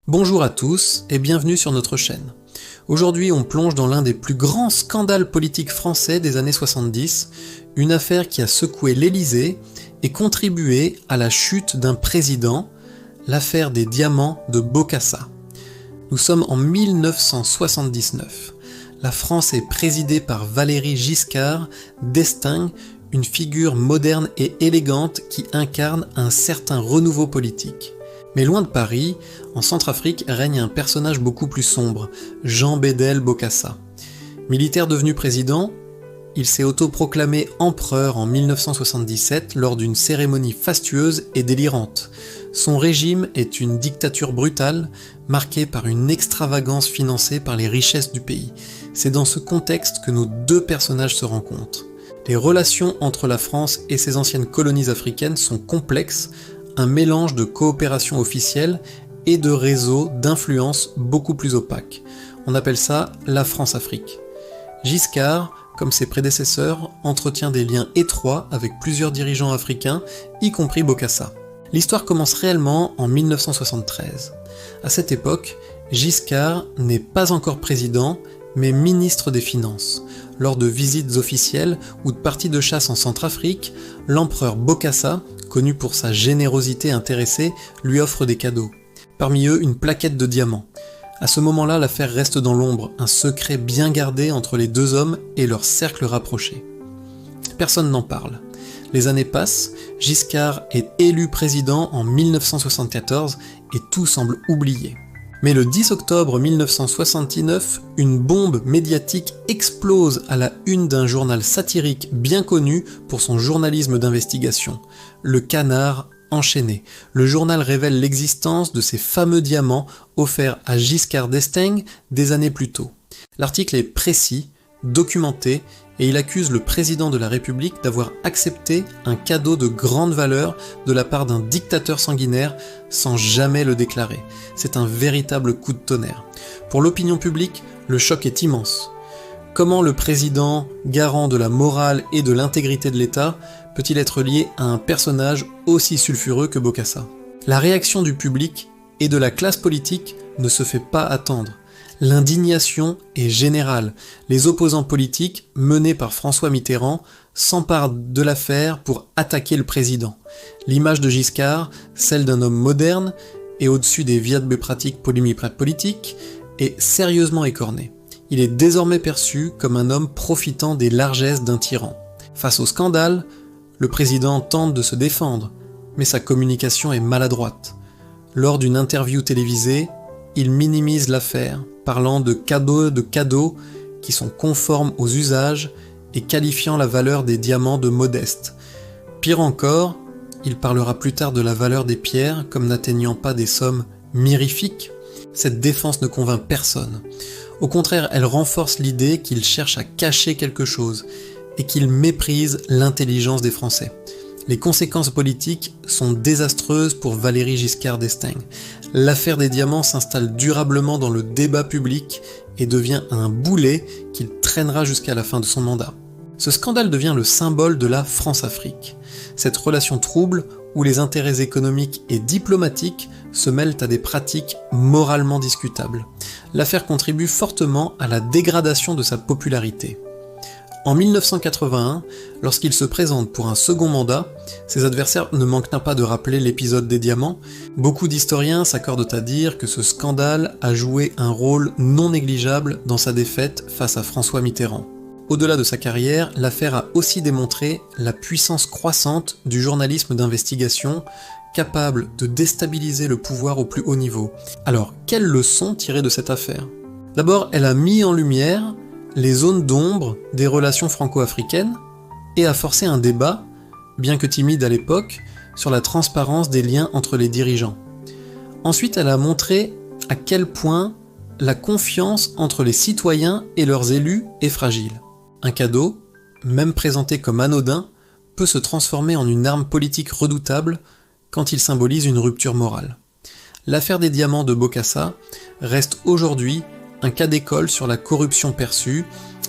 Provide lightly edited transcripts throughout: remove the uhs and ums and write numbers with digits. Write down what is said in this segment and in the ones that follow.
Bonjour à tous et bienvenue sur notre chaîne. Aujourd'hui on plonge dans l'un des plus grands scandales politiques français des années 70, une affaire qui a secoué l'Élysée et contribué à la chute d'un président, l'affaire des diamants de Bokassa. Nous sommes en 1979. La France est présidée par Valéry Giscard d'Estaing, une figure moderne et élégante qui incarne un certain renouveau politique. Mais loin de Paris, en Centrafrique règne un personnage beaucoup plus sombre, Jean Bédel Bokassa. Militaire devenu président, il s'est autoproclamé empereur en 1977 lors d'une cérémonie fastueuse et délirante. Son régime est une dictature brutale, marquée par une extravagance financée par les richesses du pays. C'est dans ce contexte que nos deux personnages se rencontrent. Les relations entre la France et ses anciennes colonies africaines sont complexes, un mélange de coopération officielle et de réseaux d'influence beaucoup plus opaques. On appelle ça la France-Afrique. Giscard, comme ses prédécesseurs, entretient des liens étroits avec plusieurs dirigeants africains, y compris Bokassa. L'histoire commence réellement en 1973. À cette époque, Giscard n'est pas encore président, mais ministre des Finances. Lors de visites officielles ou de parties de chasse en Centrafrique, l'empereur Bokassa, connu pour sa générosité intéressée, lui offre des cadeaux. Parmi eux, une plaquette de diamants. À ce moment-là, l'affaire reste dans l'ombre, un secret bien gardé entre les deux hommes et leur cercle rapproché. Personne n'en parle. Les années passent, Giscard est élu président en 1974 et tout semble oublié. Mais le 10 octobre 1969, une bombe médiatique explose à la une d'un journal satirique bien connu pour son journalisme d'investigation, Le Canard enchaîné. Le journal révèle l'existence de ces fameux diamants offerts à Giscard d'Estaing des années plus tôt. L'article est précis, documenté, et il accuse le président de la République d'avoir accepté un cadeau de grande valeur de la part d'un dictateur sanguinaire sans jamais le déclarer. C'est un véritable coup de tonnerre. Pour l'opinion publique, le choc est immense. Comment le président, garant de la morale et de l'intégrité de l'État, peut-il être lié à un personnage aussi sulfureux que Bokassa ? La réaction du public et de la classe politique ne se fait pas attendre. L'indignation est générale. Les opposants politiques, menés par François Mitterrand, s'emparent de l'affaire pour attaquer le président. L'image de Giscard, celle d'un homme moderne et au-dessus des vieilles pratiques politiques, est sérieusement écornée. Il est désormais perçu comme un homme profitant des largesses d'un tyran. Face au scandale, le président tente de se défendre, mais sa communication est maladroite. Lors d'une interview télévisée, il minimise l'affaire, parlant de cadeaux qui sont conformes aux usages et qualifiant la valeur des diamants de modeste. Pire encore, il parlera plus tard de la valeur des pierres comme n'atteignant pas des sommes mirifiques. Cette défense ne convainc personne. Au contraire, elle renforce l'idée qu'il cherche à cacher quelque chose et qu'il méprise l'intelligence des Français. Les conséquences politiques sont désastreuses pour Valéry Giscard d'Estaing. L'affaire des diamants s'installe durablement dans le débat public et devient un boulet qu'il traînera jusqu'à la fin de son mandat. Ce scandale devient le symbole de la France-Afrique. Cette relation trouble où les intérêts économiques et diplomatiques se mêlent à des pratiques moralement discutables. L'affaire contribue fortement à la dégradation de sa popularité. En 1981, lorsqu'il se présente pour un second mandat, ses adversaires ne manquent pas de rappeler l'épisode des diamants. Beaucoup d'historiens s'accordent à dire que ce scandale a joué un rôle non négligeable dans sa défaite face à François Mitterrand. Au-delà de sa carrière, l'affaire a aussi démontré la puissance croissante du journalisme d'investigation, capable de déstabiliser le pouvoir au plus haut niveau. Alors, quelles leçons tirer de cette affaire ? D'abord, elle a mis en lumière les zones d'ombre des relations franco-africaines et a forcé un débat, bien que timide à l'époque, sur la transparence des liens entre les dirigeants. Ensuite, elle a montré à quel point la confiance entre les citoyens et leurs élus est fragile. Un cadeau, même présenté comme anodin, peut se transformer en une arme politique redoutable quand il symbolise une rupture morale. L'affaire des diamants de Bokassa reste aujourd'hui un cas d'école sur la corruption perçue,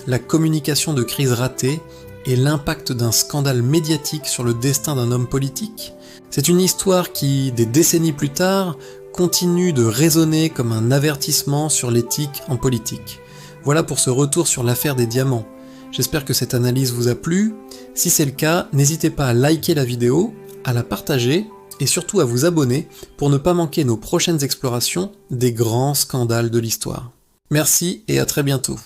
la communication de crise ratée et l'impact d'un scandale médiatique sur le destin d'un homme politique. C'est une histoire qui, des décennies plus tard, continue de résonner comme un avertissement sur l'éthique en politique. Voilà pour ce retour sur l'affaire des diamants. J'espère que cette analyse vous a plu. Si c'est le cas, n'hésitez pas à liker la vidéo, à la partager et surtout à vous abonner pour ne pas manquer nos prochaines explorations des grands scandales de l'histoire. Merci et à très bientôt.